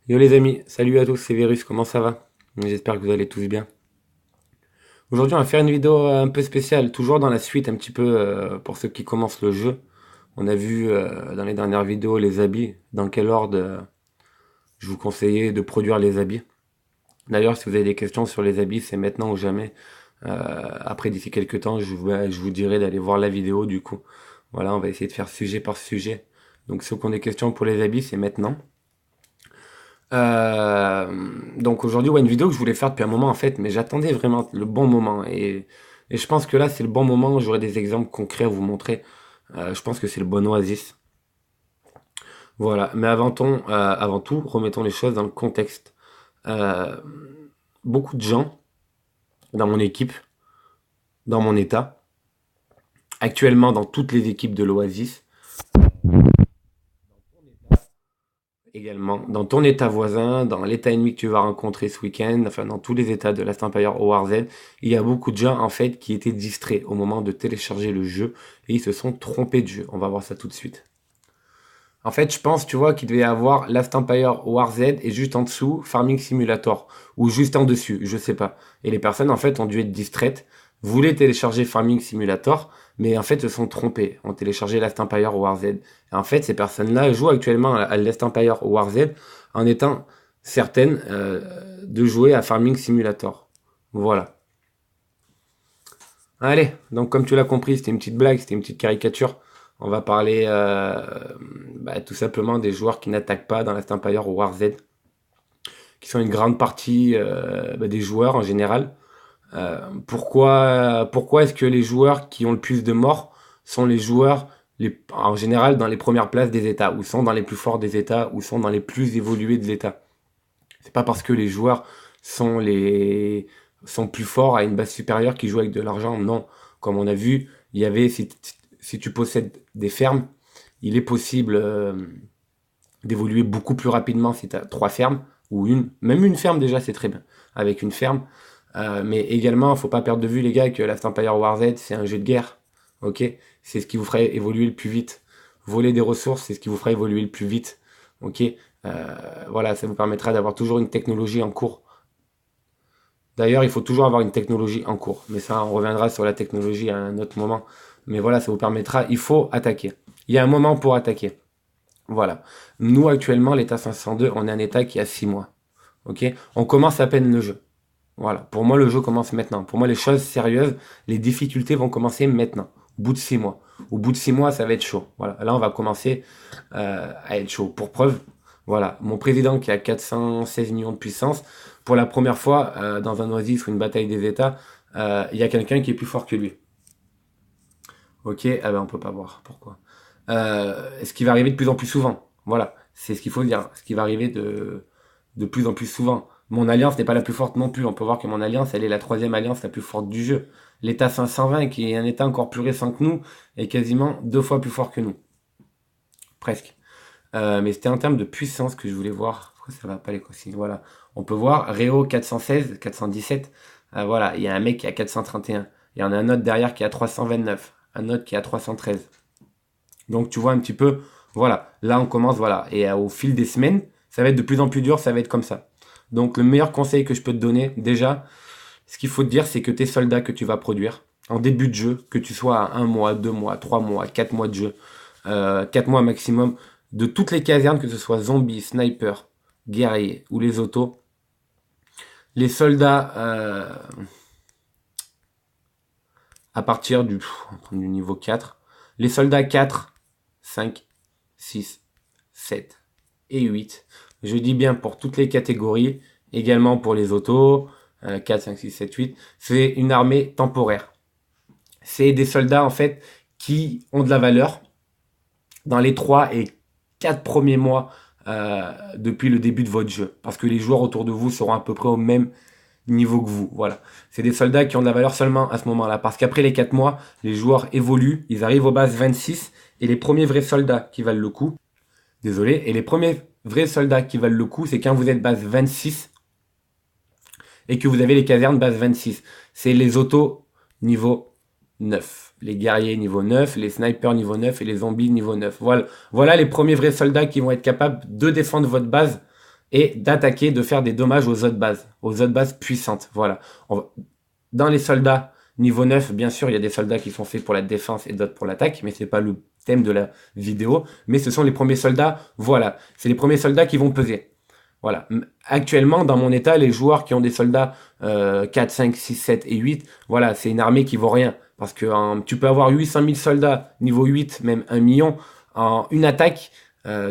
Yo les amis, salut à tous, c'est Virus, comment ça va? J'espère que vous allez tous bien. Aujourd'hui on va faire une vidéo un peu spéciale, toujours dans la suite un petit peu pour ceux qui commencent le jeu. On a vu dans les dernières vidéos les habits, dans quel ordre je vous conseillais de produire les habits. D'ailleurs si vous avez des questions sur les habits, c'est maintenant ou jamais. Après d'ici quelques temps, je vous dirai d'aller voir la vidéo du coup. Voilà, on va essayer de faire sujet par sujet. Donc ceux qui ont des questions pour les habits, c'est maintenant. Donc aujourd'hui, ouais, une vidéo que je voulais faire depuis un moment en fait, mais j'attendais vraiment le bon moment et je pense que là c'est le bon moment. J'aurai des exemples concrets à vous montrer. Je pense que c'est le bon oasis. Voilà. Mais avant tout, remettons les choses dans le contexte. Euh, Beaucoup de gens dans mon équipe, dans mon état, actuellement dans toutes les équipes de l'Oasis, également, dans ton état voisin, dans l'état ennemi que tu vas rencontrer ce week-end, enfin dans tous les états de Last Empire ORZ, il y a beaucoup de gens en fait qui étaient distraits au moment de télécharger le jeu et ils se sont trompés de jeu. On va voir ça tout de suite. En fait, je pense, tu vois, qu'il devait y avoir Last Empire ORZ et juste en dessous Farming Simulator ou juste en dessus, je sais pas. Et les personnes en fait ont dû être distraites, voulaient télécharger Farming Simulator, mais en fait se sont trompées, ont téléchargé Last Empire ORZ. Et en fait, ces personnes-là jouent actuellement à Last Empire ORZ en étant certaines de jouer à Farming Simulator. Voilà. Allez, donc comme tu l'as compris, c'était une petite blague, c'était une petite caricature. On va parler tout simplement des joueurs qui n'attaquent pas dans Last Empire ou War Z, qui sont une grande partie des joueurs en général. Pourquoi est-ce que les joueurs qui ont le plus de morts sont les joueurs en général dans les premières places des États, ou sont dans les plus forts des États, ou sont dans les plus évolués de l'État? C'est pas parce que les joueurs sont les sont plus forts à une base supérieure qui jouent avec de l'argent, non. Comme on a vu, il y avait si tu possèdes des fermes, il est possible d'évoluer beaucoup plus rapidement si tu as trois fermes ou une, même une ferme déjà c'est très bien avec une ferme. Mais également, il faut pas perdre de vue les gars que Last Empire War Z c'est un jeu de guerre, ok? C'est ce qui vous ferait évoluer le plus vite. Voler des ressources, c'est ce qui vous fera évoluer le plus vite, ok? Voilà, ça vous permettra d'avoir toujours une technologie en cours. D'ailleurs, il faut toujours avoir une technologie en cours. Mais ça, on reviendra sur la technologie à un autre moment. Mais voilà, ça vous permettra, il faut attaquer. Il y a un moment pour attaquer. Voilà. Nous, actuellement, l'état 502, on est un état qui a 6 mois. Ok? On commence à peine le jeu. Voilà. Pour moi, le jeu commence maintenant. Pour moi, les choses sérieuses, les difficultés vont commencer maintenant. Au bout de 6 mois. Au bout de 6 mois, ça va être chaud. Voilà. Là, on va commencer à être chaud. Pour preuve, voilà. Mon président qui a 416 millions de puissance, pour la première fois dans un Oasis ou une bataille des États, il y a quelqu'un qui est plus fort que lui. Ok? Ah ben, on peut pas voir. Pourquoi? Ce qui va arriver de plus en plus souvent. Voilà, c'est ce qu'il faut dire. Ce qui va arriver de plus en plus souvent. Mon alliance n'est pas la plus forte non plus. On peut voir que mon alliance, elle est la troisième alliance la plus forte du jeu. L'état 520, qui est un état encore plus récent que nous, est quasiment deux fois plus fort que nous. Presque. Mais c'était en termes de puissance que je voulais voir. Pourquoi ça va pas les consignes? Voilà. On peut voir Réo 416, 417. Voilà, il y a un mec qui a 431. Il y en a un autre derrière qui a 329. Un autre qui a 313. Donc tu vois un petit peu, voilà, là on commence, voilà, et au fil des semaines, ça va être de plus en plus dur, ça va être comme ça. Donc le meilleur conseil que je peux te donner, déjà, ce qu'il faut te dire, c'est que tes soldats que tu vas produire, en début de jeu, que tu sois à un mois, 2 mois, 3 mois, 4 mois de jeu, 4 mois maximum, de toutes les casernes, que ce soit zombies, snipers, guerriers ou les autos, les soldats à partir du niveau 4, les soldats 4, 5, 6, 7 et 8. Je dis bien pour toutes les catégories, également pour les autos, 4, 5, 6, 7, 8. C'est une armée temporaire. C'est des soldats en fait qui ont de la valeur dans les 3 et 4 premiers mois depuis le début de votre jeu. Parce que les joueurs autour de vous seront à peu près au même niveau que vous. Voilà. C'est des soldats qui ont de la valeur seulement à ce moment-là. Parce qu'après les 4 mois, les joueurs évoluent, ils arrivent aux bases 26 et les premiers vrais soldats qui valent le coup, désolé, et les premiers vrais soldats qui valent le coup, c'est quand vous êtes base 26 et que vous avez les casernes base 26. C'est les autos niveau 9. Les guerriers niveau 9, les snipers niveau 9 et les zombies niveau 9. Voilà, voilà les premiers vrais soldats qui vont être capables de défendre votre base et d'attaquer, de faire des dommages aux autres bases puissantes. Voilà. Dans les soldats niveau 9, bien sûr, il y a des soldats qui sont faits pour la défense et d'autres pour l'attaque, mais c'est pas le thème de la vidéo. Mais ce sont les premiers soldats, voilà. C'est les premiers soldats qui vont peser. Voilà. Actuellement, dans mon état, les joueurs qui ont des soldats 4, 5, 6, 7 et 8, voilà, c'est une armée qui vaut rien. Parce que tu peux avoir 800 000 soldats, niveau 8, même 1 million, en une attaque.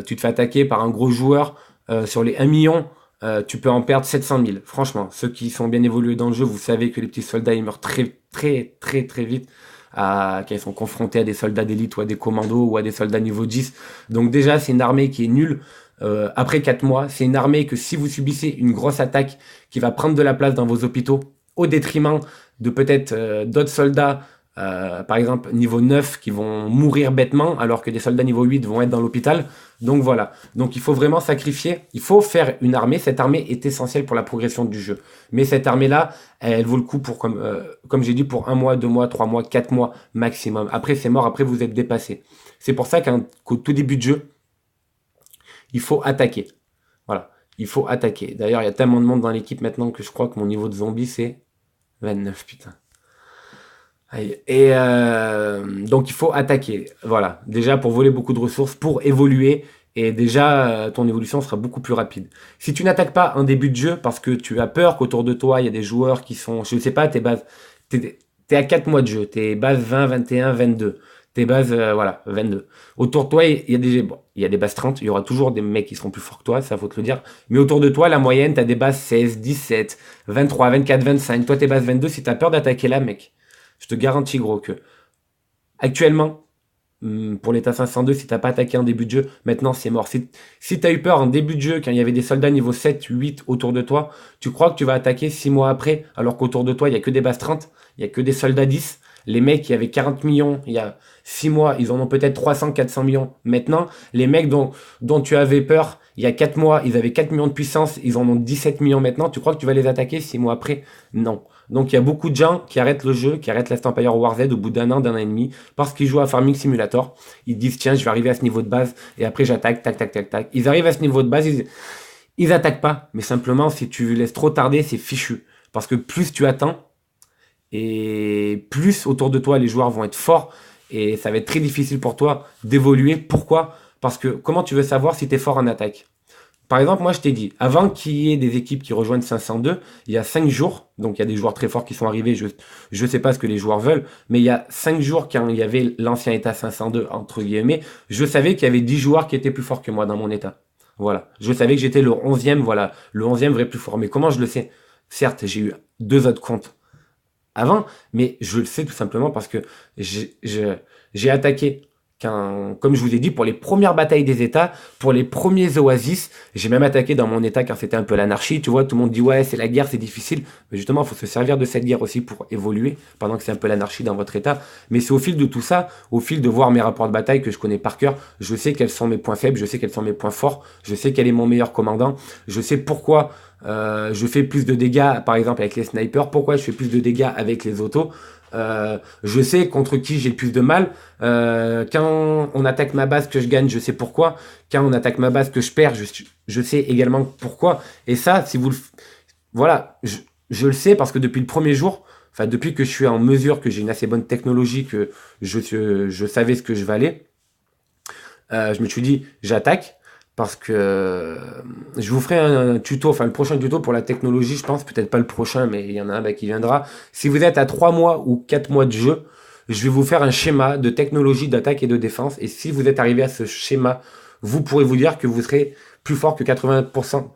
Tu te fais attaquer par un gros joueur sur les 1 million. Tu peux en perdre 700 000. Franchement, ceux qui sont bien évolués dans le jeu, vous savez que les petits soldats, ils meurent très, très, très, très vite quand ils sont confrontés à des soldats d'élite ou à des commandos ou à des soldats niveau 10. Donc déjà, c'est une armée qui est nulle. Après 4 mois, c'est une armée que si vous subissez une grosse attaque qui va prendre de la place dans vos hôpitaux, au détriment de peut-être d'autres soldats, par exemple niveau 9, qui vont mourir bêtement, alors que des soldats niveau 8 vont être dans l'hôpital. Donc voilà, donc il faut vraiment sacrifier, il faut faire une armée, cette armée est essentielle pour la progression du jeu. Mais cette armée-là, elle vaut le coup pour, comme j'ai dit, pour 1 mois, 2 mois, 3 mois, 4 mois maximum. Après c'est mort, après vous êtes dépassé. C'est pour ça qu'au tout début de jeu, il faut attaquer. Voilà, il faut attaquer. D'ailleurs, il y a tellement de monde dans l'équipe maintenant que je crois que mon niveau de zombie, c'est 29, putain. Et donc, il faut attaquer. Voilà, déjà pour voler beaucoup de ressources, pour évoluer. Et déjà, ton évolution sera beaucoup plus rapide. Si tu n'attaques pas un début de jeu parce que tu as peur qu'autour de toi, il y a des joueurs qui sont, je ne sais pas, tes bases, t'es à 4 mois de jeu, tes bases 20, 21, 22. Tes bases, voilà, 22. Autour de toi, il y a des bases 30. Il y aura toujours des mecs qui seront plus forts que toi, ça faut te le dire. Mais autour de toi, la moyenne, tu as des bases 16, 17, 23, 24, 25. Toi, tes bases 22, si tu as peur d'attaquer là, mec, je te garantis, gros, que actuellement, pour l'état 502, si t'as pas attaqué en début de jeu, maintenant c'est mort. Si t'as eu peur en début de jeu, quand il y avait des soldats niveau 7, 8 autour de toi, tu crois que tu vas attaquer 6 mois après, alors qu'autour de toi, il y a que des bases 30, il y a que des soldats 10. Les mecs qui avaient 40 millions il y a 6 mois, ils en ont peut-être 300, 400 millions. Maintenant, les mecs dont tu avais peur il y a 4 mois, ils avaient 4 millions de puissance, ils en ont 17 millions maintenant. Tu crois que tu vas les attaquer 6 mois après? Non. Donc il y a beaucoup de gens qui arrêtent le jeu, qui arrêtent Last Empire War Z au bout d'un an et demi, parce qu'ils jouent à Farming Simulator. Ils disent tiens, je vais arriver à ce niveau de base, et après j'attaque, tac, tac, tac, tac. Ils arrivent à ce niveau de base, ils attaquent pas. Mais simplement, si tu laisses trop tarder, c'est fichu. Parce que plus tu attends, et plus autour de toi les joueurs vont être forts, et ça va être très difficile pour toi d'évoluer. Pourquoi? Parce que comment tu veux savoir si tu es fort en attaque? Par exemple, moi je t'ai dit, avant qu'il y ait des équipes qui rejoignent 502, il y a 5 jours, donc il y a des joueurs très forts qui sont arrivés, je ne sais pas ce que les joueurs veulent, mais il y a 5 jours quand il y avait l'ancien état 502, entre guillemets, je savais qu'il y avait 10 joueurs qui étaient plus forts que moi dans mon état. Voilà, je savais que j'étais le 11e, voilà, le 11e vrai plus fort. Mais comment je le sais? Certes, j'ai eu 2 autres comptes avant, mais je le sais tout simplement parce que j'ai attaqué. Comme je vous ai dit, pour les premières batailles des États, pour les premiers oasis, j'ai même attaqué dans mon État car c'était un peu l'anarchie, tu vois, tout le monde dit ouais c'est la guerre, c'est difficile, mais justement il faut se servir de cette guerre aussi pour évoluer, pendant que c'est un peu l'anarchie dans votre État, mais c'est au fil de tout ça, au fil de voir mes rapports de bataille que je connais par cœur, je sais quels sont mes points faibles, je sais quels sont mes points forts, je sais quel est mon meilleur commandant, je sais pourquoi je fais plus de dégâts par exemple avec les snipers, pourquoi je fais plus de dégâts avec les autos, je sais contre qui j'ai le plus de mal. Quand on attaque ma base que je gagne, je sais pourquoi. Quand on attaque ma base que je perds, je sais également pourquoi. Et ça, si vous voilà, je le sais parce que depuis le premier jour, enfin depuis que je suis en mesure, que j'ai une assez bonne technologie, que je savais ce que je valais, je me suis dit, j'attaque. Parce que je vous ferai un tuto, enfin le prochain tuto pour la technologie, je pense, peut-être pas le prochain, mais il y en a un qui viendra. Si vous êtes à 3 mois ou 4 mois de jeu, je vais vous faire un schéma de technologie d'attaque et de défense. Et si vous êtes arrivé à ce schéma, vous pourrez vous dire que vous serez plus fort que 80%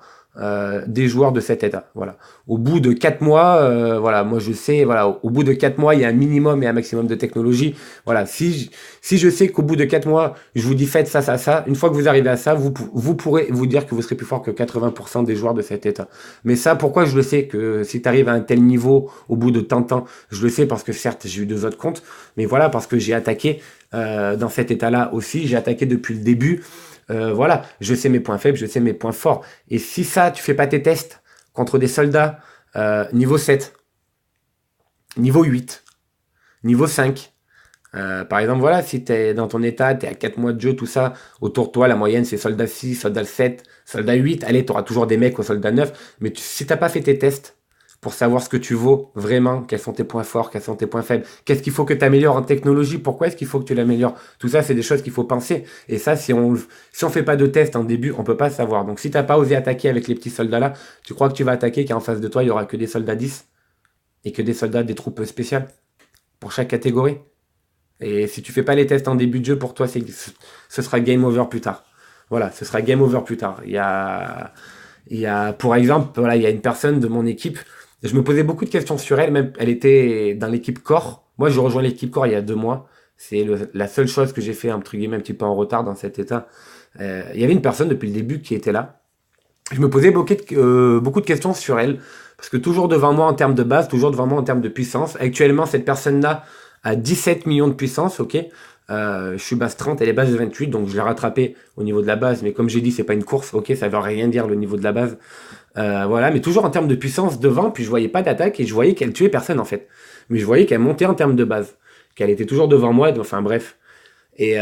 des joueurs de cet état. Voilà. Au bout de 4 mois, voilà, moi je sais, voilà, au bout de 4 mois, il y a un minimum et un maximum de technologie. Voilà, si je sais qu'au bout de 4 mois, je vous dis faites ça, ça, ça, une fois que vous arrivez à ça, vous pourrez vous dire que vous serez plus fort que 80% des joueurs de cet état. Mais ça, pourquoi je le sais que si tu arrives à un tel niveau au bout de tant de temps, je le sais parce que certes, j'ai eu 2 autres comptes, mais voilà, parce que j'ai attaqué dans cet état-là aussi, j'ai attaqué depuis le début. Voilà, je sais mes points faibles, je sais mes points forts. Et si ça, tu fais pas tes tests contre des soldats niveau 7, niveau 8, niveau 5, Par exemple, voilà, si tu es dans ton état, tu es à 4 mois de jeu, tout ça, autour de toi, la moyenne c'est soldat 6, soldat 7, soldat 8. Allez, tu auras toujours des mecs au soldat 9. Mais si t'as pas fait tes tests pour savoir ce que tu vaux vraiment, quels sont tes points forts, quels sont tes points faibles, qu'est-ce qu'il faut que tu améliores en technologie, pourquoi est-ce qu'il faut que tu l'améliores, tout ça, c'est des choses qu'il faut penser. Et ça, si on fait pas de test en début, on peut pas savoir. Donc si t'as pas osé attaquer avec les petits soldats là, tu crois que tu vas attaquer qu'en face de toi, il y aura que des soldats 10 et que des soldats des troupes spéciales pour chaque catégorie. Et si tu fais pas les tests en début de jeu, pour toi, ce sera game over plus tard. Voilà, ce sera game over plus tard. Pour exemple, voilà, il y a une personne de mon équipe. Je me posais beaucoup de questions sur elle, même elle était dans l'équipe corps. Moi, je rejoins l'équipe corps il y a 2 mois. C'est la seule chose que j'ai fait, entre guillemets, un petit peu en retard dans cet état. Il y avait une personne depuis le début qui était là. Je me posais beaucoup de questions sur elle. Parce que toujours devant moi en termes de base, toujours devant moi en termes de puissance. Actuellement, cette personne-là a 17 millions de puissance, ok. Je suis base 30, elle est base 28, donc je l'ai rattrapé au niveau de la base. Mais comme j'ai dit, c'est pas une course, ok, ça veut rien dire le niveau de la base. Voilà, mais toujours en termes de puissance devant, puis je voyais pas d'attaque et je voyais qu'elle tuait personne en fait. Mais je voyais qu'elle montait en termes de base, qu'elle était toujours devant moi, enfin bref. Et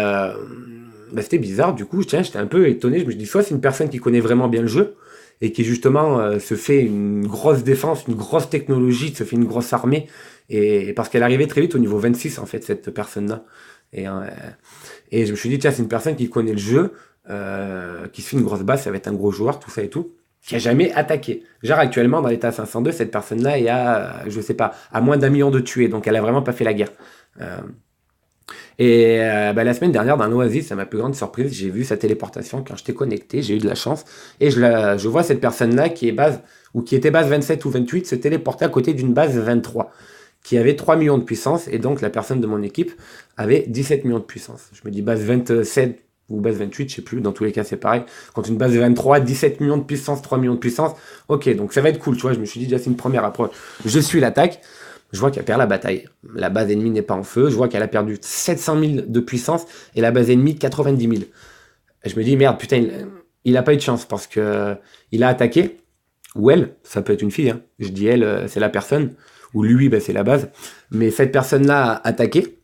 c'était bizarre, du coup, tiens, j'étais un peu étonné. Je me suis dit, soit c'est une personne qui connaît vraiment bien le jeu et qui justement se fait une grosse défense, une grosse technologie, se fait une grosse armée, et parce qu'elle arrivait très vite au niveau 26 en fait, cette personne-là. Et, euh, et je me suis dit, tiens, c'est une personne qui connaît le jeu, qui se fait une grosse base, ça va être un gros joueur, tout ça et tout, qui a jamais attaqué. Genre actuellement, dans l'état 502, cette personne-là est à, je sais pas, à moins d'1 million de tués, donc elle a vraiment pas fait la guerre. Euh, la semaine dernière, dans l'Oasis, à ma plus grande surprise, j'ai vu sa téléportation quand j'étais connecté, j'ai eu de la chance, et je vois cette personne-là qui est base, ou qui était base 27 ou 28, se téléporter à côté d'une base 23, qui avait 3 millions de puissance, et donc la personne de mon équipe avait 17 millions de puissance. Je me dis base 27 ou base 28, je sais plus, dans tous les cas c'est pareil. Quand une base 23, 17 millions de puissance, 3 millions de puissance, ok, donc ça va être cool, tu vois, je me suis dit déjà c'est une première approche. Je suis l'attaque, je vois qu'elle perd la bataille. La base ennemie n'est pas en feu. Je vois qu'elle a perdu 700 000 de puissance et la base ennemie 90 000. Et je me dis, merde, putain, il a pas eu de chance parce que il a attaqué. Ou elle, ça peut être une fille. Hein. Je dis elle, c'est la personne. Ou lui, c'est la base. Mais cette personne-là a attaqué.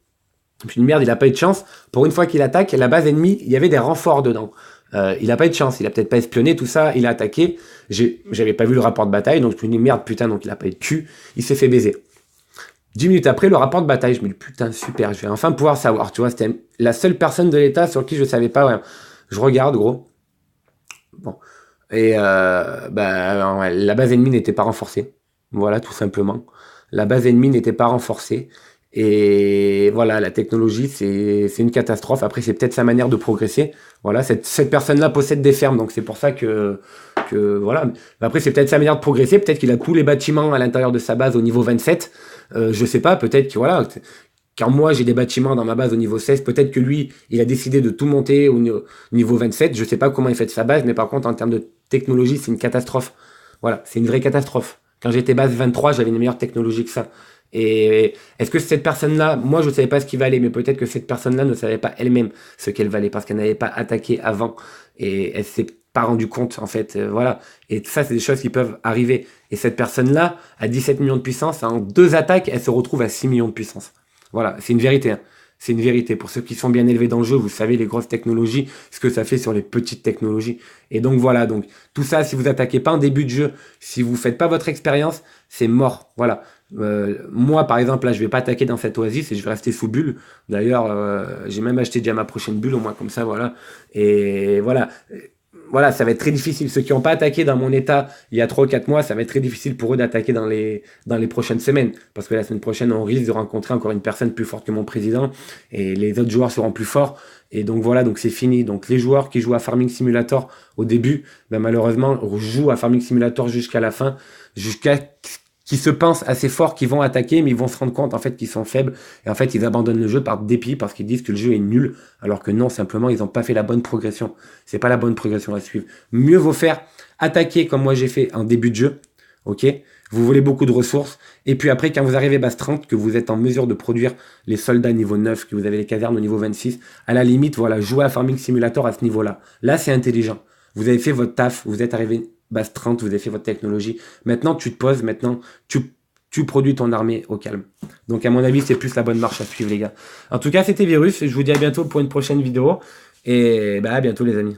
Et puis merde, il a pas eu de chance. Pour une fois qu'il attaque, la base ennemie, il y avait des renforts dedans. Il a pas eu de chance, il a peut-être pas espionné tout ça, il a attaqué. J'avais pas vu le rapport de bataille, donc je me dis merde, putain, donc il a pas eu de cul. Il s'est fait baiser. 10 minutes après, le rapport de bataille, je me dis putain, super, je vais enfin pouvoir savoir. Tu vois, c'était la seule personne de l'État sur qui je savais pas. Ouais. Je regarde, gros. Bon. Et ouais, la base ennemie n'était pas renforcée. Voilà, tout simplement. La base ennemie n'était pas renforcée. Et voilà, la technologie, c'est une catastrophe. Après, c'est peut-être sa manière de progresser. Voilà, cette personne-là possède des fermes, donc c'est pour ça que voilà. Après, c'est peut-être sa manière de progresser. Peut-être qu'il a tous les bâtiments à l'intérieur de sa base au niveau 27. Je sais pas, peut-être que voilà. Quand moi j'ai des bâtiments dans ma base au niveau 16, peut-être que lui, il a décidé de tout monter au niveau 27. Je sais pas comment il fait de sa base, mais par contre, en termes de technologie, c'est une catastrophe. Voilà, c'est une vraie catastrophe. Quand j'étais base 23, j'avais une meilleure technologie que ça. Et est-ce que cette personne-là, moi je ne savais pas ce qu'il valait, mais peut-être que cette personne-là ne savait pas elle-même ce qu'elle valait parce qu'elle n'avait pas attaqué avant et elle s'est pas rendu compte en fait, voilà. Et ça c'est des choses qui peuvent arriver. Et cette personne-là, à 17 millions de puissance, en 2 attaques, elle se retrouve à 6 millions de puissance. Voilà, c'est une vérité. Hein. C'est une vérité. Pour ceux qui sont bien élevés dans le jeu, vous savez les grosses technologies, ce que ça fait sur les petites technologies. Et donc voilà, donc tout ça, si vous attaquez pas en début de jeu, si vous faites pas votre expérience, c'est mort. Voilà. Moi, par exemple, là, je vais pas attaquer dans cette oasis et je vais rester sous bulle. D'ailleurs, j'ai même acheté déjà ma prochaine bulle, au moins comme ça, voilà. Et voilà. Voilà, ça va être très difficile. Ceux qui n'ont pas attaqué dans mon état il y a 3 ou 4 mois, ça va être très difficile pour eux d'attaquer dans les prochaines semaines. Parce que la semaine prochaine, on risque de rencontrer encore une personne plus forte que mon président. Et les autres joueurs seront plus forts. Et donc voilà, donc c'est fini. Donc les joueurs qui jouent à Farming Simulator au début, malheureusement, jouent à Farming Simulator jusqu'à la fin. Jusqu'à qui se pensent assez forts, qui vont attaquer, mais ils vont se rendre compte en fait qu'ils sont faibles, et en fait ils abandonnent le jeu par dépit, parce qu'ils disent que le jeu est nul, alors que non, simplement ils n'ont pas fait la bonne progression. C'est pas la bonne progression à suivre. Mieux vaut faire attaquer comme moi j'ai fait en début de jeu, ok. Vous voulez beaucoup de ressources, et puis après quand vous arrivez base 30, que vous êtes en mesure de produire les soldats niveau 9, que vous avez les casernes au niveau 26, à la limite, voilà, jouez à Farming Simulator à ce niveau-là. Là c'est intelligent. Vous avez fait votre taf, vous êtes arrivé base 30, vous avez fait votre technologie. Maintenant, tu te poses, maintenant, tu produis ton armée au calme. Donc à mon avis, c'est plus la bonne marche à suivre, les gars. En tout cas, c'était Virus. Je vous dis à bientôt pour une prochaine vidéo. Et bah, à bientôt, les amis.